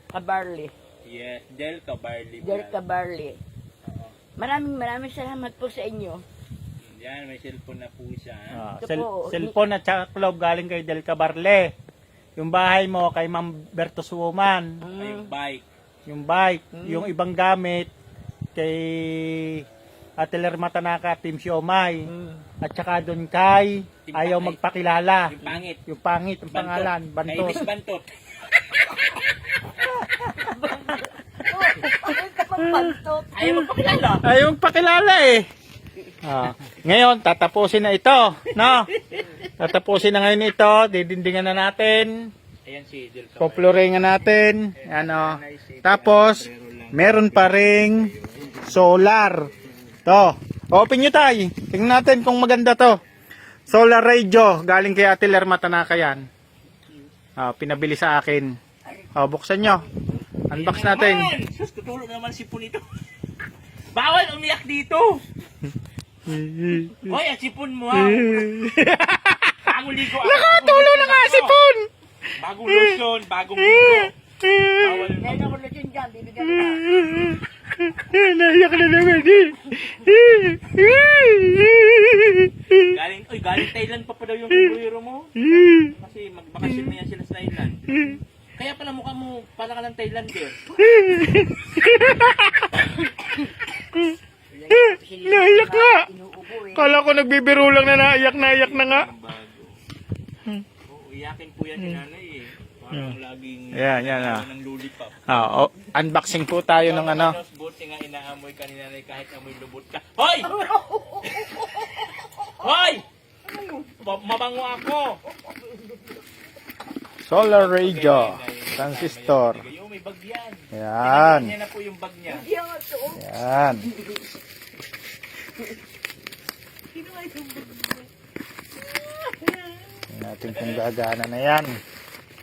Cabarli. Yes, Del Cabarli. Del Cabarli. Maraming salamat po sa inyo. Yan, may cellphone na po siya. Ito po, Cellphone at saka club galing kay Del Cabarle. Yung bahay mo kay Ma'am Bertos Woman. Ay, yung bike. Yung bike, yung ibang gamit kay Ateler Matanaka, Team Siomay. At saka doon kay Team ayaw Pakay. magpakilala. Yung pangit. Yung pangit, yung pangalan, Kay Bantot. Miss Bantot. Bantot. Ayaw magpakilala. Ayaw magpakilala eh. Ngayon, tatapusin na ito. No? Tatapusin na ngayon ito. Didindingan na natin. Ayan si Del Cabarli. Popluringan natin. Ano. Tapos, meron pa ring solar. To. Open nyo tayo. Tingnan natin kung maganda to. Solar radio. Galing kay Ate Lerma Tanaka yan. Pinabili sa akin. Buksan nyo. Unbox natin. Sus, tutulog naman si Punito. Bawal umiyak dito. Hoy, ang sipon mo ha. Bagong ligo. Nakatulo na nga si Pun. Bagong lotion, bagong ligo. Bawal na. Meron ako na dyan dyan. Bibigyan ka. Naiyak na naman eh. Galing Thailand pa daw yung kumburero mo. Kasi magbakasyon na yan sila sa Thailand. Kaya pala mukha mo, pala ka ng Thailander. Naiyak nga. Inuubo eh. Kala ko nagbibiro lang na naiyak na nga. Ang bago. Oo, iyakin po yan si nanay eh. Parang laging Yan, ng lollipop. Unboxing po tayo ng ano. Buti nga inaamoy ka ni nanay kahit amoy lubot ka. Hoy! Hoy! Mabango ako! Solar radio. Transistor. Yung may bag yan. Yan. Yan na po yung bag niya. Hindi ako ito. Yan. Tingnan natin kung gagana na yan.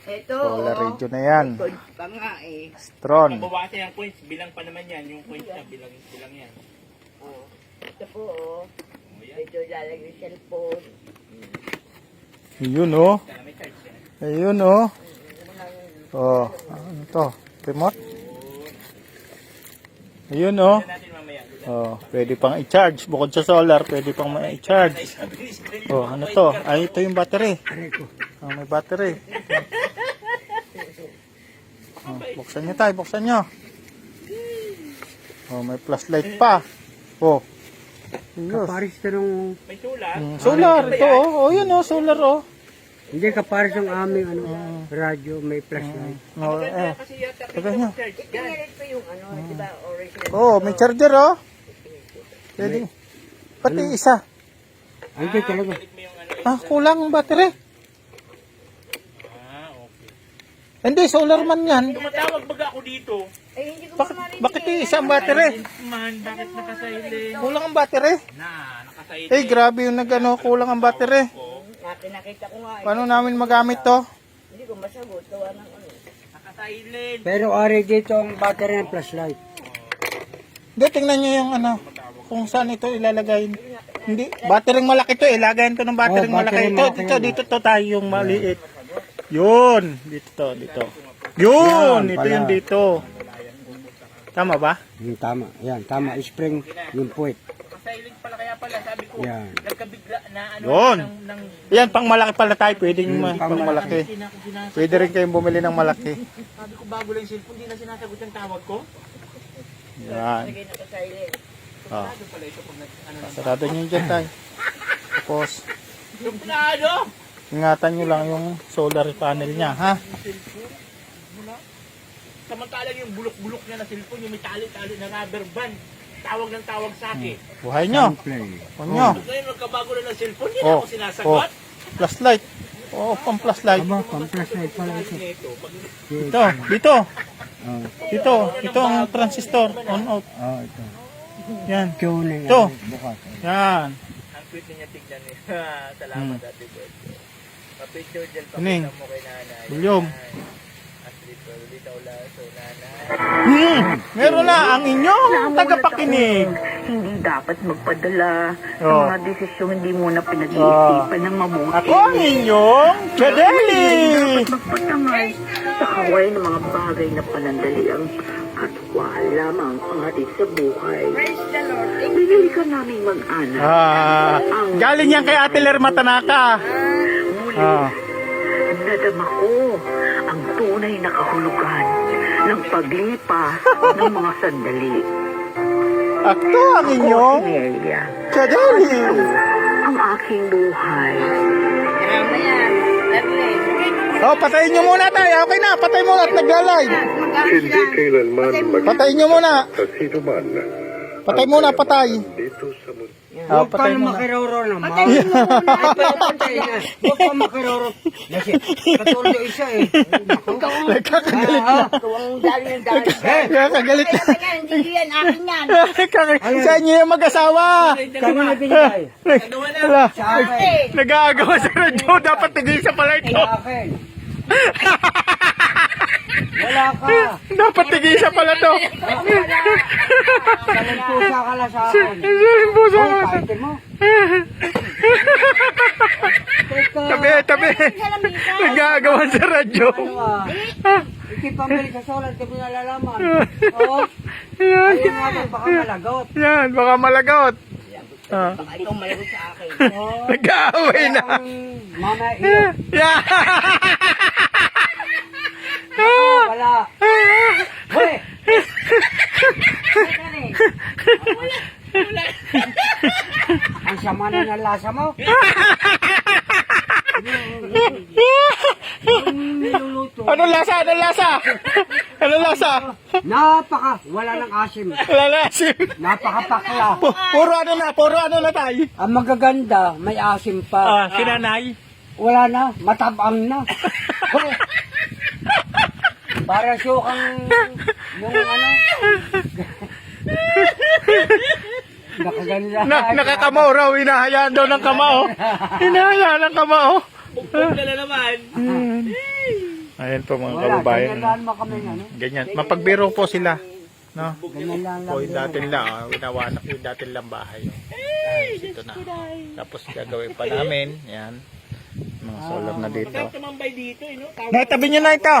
Ito. Solar radio na yan. Good pa nga eh. Stron. Mabawasan yung coins. Bilang pa naman yan. Yung coins na bilang yan. Oh. Ito po oh. O yan. Ito lalagay yung cellphone. Ayun oh. Kaya may charge yan. Ayun oh. Oh. Ano to? Remote? Ayun oh. Tignan natin mamaya. Oh, pwede pang i-charge. Bukod sa solar, pwede pang ma-i-charge. Oh, ano to? Ay, ito yung battery. Oh, may battery. Oh, buksan nyo tayo, buksan nyo. Oh, may flashlight pa. Oh. Ayos. Kaparis ka nung... May sulat. Solar, ito oh. Oh, yun oh, solar oh. Hindi, kaparis ng aming radyo, may flashlight. No, Kasi yata Tagal nyo. charge. Ito nga rin po yung ano, di ba, original. Oh, may charger oh. Pwede. Pati isa. Hindi talaga. Balik mo yung ano. Kulang ang battery. Okay. Hindi, solar man yan. Tumatawag baga ako dito. Eh, hindi ko pa Bakit isa ang battery? Man, bakit nakasilent? Kulang ang battery. Nakasilent. Eh, grabe yung nagano, kulang ang battery. Nakita ko nga eh. Paano namin magamit to? Hindi ko masagot. Gawa ng ano. Nakasilent. Pero ari dito ang battery ng flashlight. Hindi, tingnan nyo yung ano, kung saan ito ilalagay. Hindi, battery malaki to, ilagayin ko ng battery Oh, malaki. battery Ito, malaki. dito to tayo yung maliit. Yun, dito. Yun, Yan, ito pala. yung dito. Tama ba? Yung tama. Yan, tama. Spring yung puwet. Nakasilent pala kaya pala. Sabi ko, Yan. nagkabigla na ano Yun. ng Yan, pang malaki pala tayo, pwedeng pang malaki. hindi na ako ginasa. Pwede rin kayong bumili ng malaki. Sabi ko bago lang yung cellphone, hindi na sinasagot yung tawag ko. Yan. Lagay na silent. Oh, Sabi pala ito pag ano na. sarado nyo dyan tayo. Tapos, Yung ano? ingatan nyo lang yung solar panel niya, ha? Samantalang yung bulok-bulok niya na cellphone, yung may tali-tali na rubber band. Tawag ng tawag sa akin. Buhay nyo. Play. Huwag nyo. Ngayon, magkabago na ng cellphone, hindi na Oh, ako sinasagot. Flashlight. Oh, pang flashlight. Aba, pang flashlight pala ito. Ito, pag Dito, dito. Oh, Ito ang transistor. On, off. oh ito. Yan. Tuning. Ito. Bukas. Yan. ang tweet niya tignan niya. Salamat Ate Beto. Pa-picture dyan, Ining. pakita mo kay nanay. William. Aslito, Lita Ulaso, nanay. Meron na ang inyong tagapakinig. hindi dapat magpadala sa Oh. mga desisyong hindi mo na pinag-iisipan ng mabuti. Ako ang inyong Kadeli! Dapat magpatangay sa kaway ng mga bagay na panandaliang at wala mang pangatid sa buhay. Binili ka naming mag-anak. Galing yan kay Ate Lerma Tanaka. Muli, nadama ko ang tunay na kahulugan ng paglipas ng mga sandali. Ako ang inyong Amelia, Kadeli! ang aking buhay. Oh, patayin nyo muna tayo. Okay na, patay mo at naglalay. Hindi kailanman Patayin nyo muna. sa sino man. Patay muna, patay. Dito sa mundo. Oh, Huwag ka patay na muna. makiroro naman. Patay na. Huwag ka makiroro. Kasi katulad yung isa eh. Nagkakagalit na. Ang dali ng dali. Nagkakagalit na. Hindi yan, akin yan. Sa inyo yung mag-asawa. Kami na binigay. Wala. Sa akin. Nag-aagawa sa radyo. Dapat tigil sa pala ito. Sa akin. Wala ka. Dapat tigil sa pala to. Salampusa ka lang sa akin. Puso. Hoy, kaitin mo. Teka. Tabi. Nag-aagawa sa radyo. Ano ah? Ikipamili sa solar, hindi mo nalalaman. Oo. Ayun nga ba, baka malagot. Yan, baka malagot. Ito malagot sa akin. Oo. Nag-aaway na. Mama, iyo. Yan. Wala. Hoy! Ang sama na ng lasa mo. Niluluto. Anong lasa? Anong lasa? Anong lasa? Wala ng asim. Wala na asim. Napakapakla. Puro ano na tayo. Ang magaganda, may asim pa. Sinanay. Wala na, matabang na. Hoy! Para siyokang yung ano. Nakaganda. Nakakamaw raw. Hinahayaan daw ng kamao. Hinahayaan ng kamao. Pugpog na naman. Ayan po mga Wala, kababayan. ganyan lang mo kami ano. Ganyan. Mapagbiro po sila. No? Ganyan lang O lang. yung datin lang. Winawanak yung datin lang bahay. Ito na. Tapos gagawin pa namin. Yan. Mga solar na dito. Masarap tumambay dito, eh, no? Tawag Tabi nyo na ito.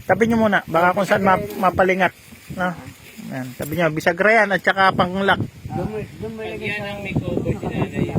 Tabi nyo muna. Baka kung saan mapalingat. No? Yan. Tabi nyo. Bisagra yan at saka panglak. Dumilagay yan sa... ang makeover si nanay.